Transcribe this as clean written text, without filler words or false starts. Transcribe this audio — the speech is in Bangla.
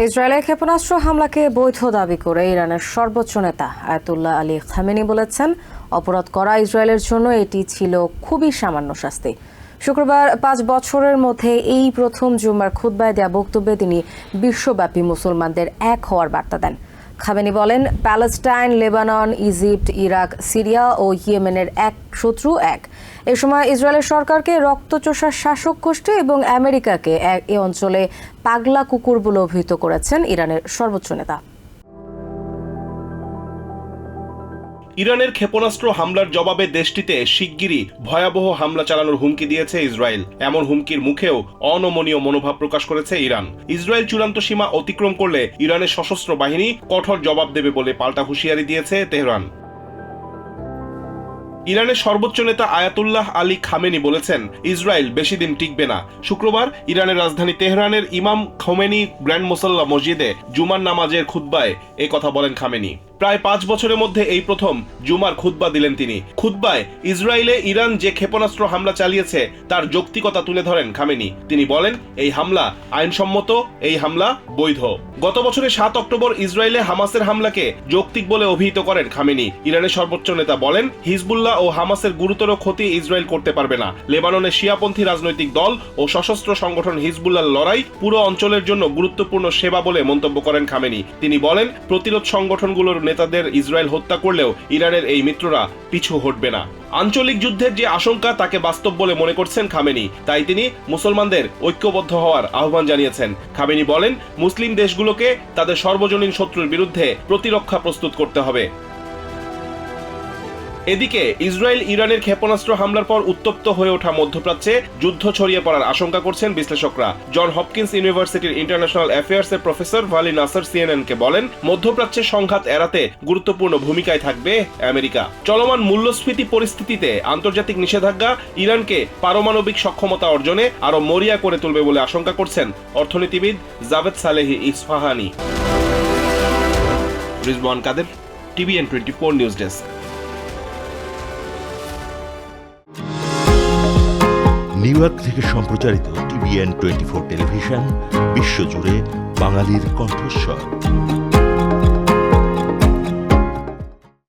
ইসরায়েলের ক্ষেপণাস্ত্র হামলাকে বৈধ দাবি করে ইরানের সর্বোচ্চ নেতা আয়াতুল্লাহ আলী খামেনি বলেছেন, অপরাধ করা ইসরায়েলের জন্য এটি ছিল খুবই সামান্য শাস্তি। শুক্রবার 5 বছরের মধ্যে এই প্রথম জুমার খুতবায় দেয়া বক্তব্যে তিনি বিশ্বব্যাপী মুসলমানদের এক হওয়ার বার্তা দেন। খামেনি বলেন, Palestine, Lebanon, Egypt, Iraq, Syria ও ইয়েমেনের এক শত্রু এক। এ সময় ইসরায়েলের সরকারকে রক্তচোষা শাসক গোষ্ঠী এবং আমেরিকাকে এ অঞ্চলে পাগলা কুকুর বলে অভিহিত করেছেন ইরানের সর্বোচ্চ নেতা। ইরানের ক্ষেপণাস্ত্র হামলার জবাবে দেশটিতে শিগগিরই ভয়াবহ হামলা চালানোর হুমকি দিয়েছে ইসরায়েল। এমন হুমকির মুখেও অনমনীয় মনোভাব প্রকাশ করেছে ইরান। ইসরায়েল চূড়ান্ত সীমা অতিক্রম করলে ইরানের সশস্ত্র বাহিনী কঠোর জবাব দেবে বলে পাল্টা হুঁশিয়ারি দিয়েছে তেহরান। ইরানের সর্বোচ্চ নেতা আয়াতুল্লাহ আলী খামেনি বলেছেন, ইসরায়েল বেশি দিন টিকবে না। শুক্রবার ইরানের রাজধানী তেহরানের ইমাম খোমেনি গ্র্যান্ড মুসল্লা মসজিদে জুমার নামাজের খুতবায় এ কথা বলেন খামেনি। প্রায় 5 বছরের মধ্যে এই প্রথম জুমার খুতবা দিলেন তিনি। খুতবায় ইসরায়েলে ইরান যে ক্ষেপণাস্ত্র হামলা চালিয়েছে তার যৌক্তিকতা তুলে ধরেন খামেনি। তিনি বলেন, এই হামলা আইনসম্মত, এই হামলা বৈধ। গত বছরের 7 অক্টোবর ইসরায়েলে হামাসের হামলাকে যৌক্তিক বলে অভিহিত করেন খামেনি। ইরানের সর্বোচ্চ নেতা বলেন, হিজবুল্লাহ ও হামাসের গুরুতর ক্ষতি ইসরায়েল করতে পারবে না। লেবাননের শিয়াপন্থী রাজনৈতিক দল ও সশস্ত্র সংগঠন হিজবুল্লাহর লড়াই পুরো অঞ্চলের জন্য গুরুত্বপূর্ণ সেবা বলে মন্তব্য করেন খামেনি। তিনি বলেন, প্রতিরোধ সংগঠনগুলোর নেতাদের ইসরায়েল হত্যা করলেও ইরানের এই মিত্ররা পিছু হটবে না। আঞ্চলিক যুদ্ধের যে আশঙ্কা তাকে বাস্তব বলে মনে করছেন খামেনি, তাই তিনি মুসলমানদের ঐক্যবদ্ধ হওয়ার আহ্বান জানিয়েছেন। খামেনি বলেন, মুসলিম দেশগুলোকে তাদের সর্বজনীন শত্রুর বিরুদ্ধে প্রতিরক্ষা প্রস্তুত করতে হবে। এদিকে ইসরায়েল ইরানের ক্ষেপণাস্ত্র হামলার পর উত্তপ্ত হয়ে ওঠা মধ্যপ্রাচ্যে যুদ্ধ ছড়িয়ে পড়ার আশঙ্কা করছেন বিশ্লেষকরা। জন হপকিন্স ইউনিভার্সিটির ইন্টারন্যাশনাল অ্যাফেয়ার্সের প্রফেসর ভালি নাসার সিএনএনকে বলেন, মধ্যপ্রাচ্যের সংঘাত এড়াতে গুরুত্বপূর্ণ ভূমিকায় থাকবে আমেরিকা। চলমান মূল্যস্ফীতি পরিস্থিতিতে আন্তর্জাতিক নিষেধাজ্ঞা ইরানকে পারমাণবিক সক্ষমতা অর্জনে আরো মরিয়া করে তুলবে বলে আশঙ্কা করছেন অর্থনীতিবিদ Djavad Salehi Isfahani. Rizwan Kader, TVN 24 news desk. New York থেকে সম্প্রচারিত টিভিএন 24 টেলিভিশন বিশ্বজুড়ে বাঙালির কণ্ঠস্বর।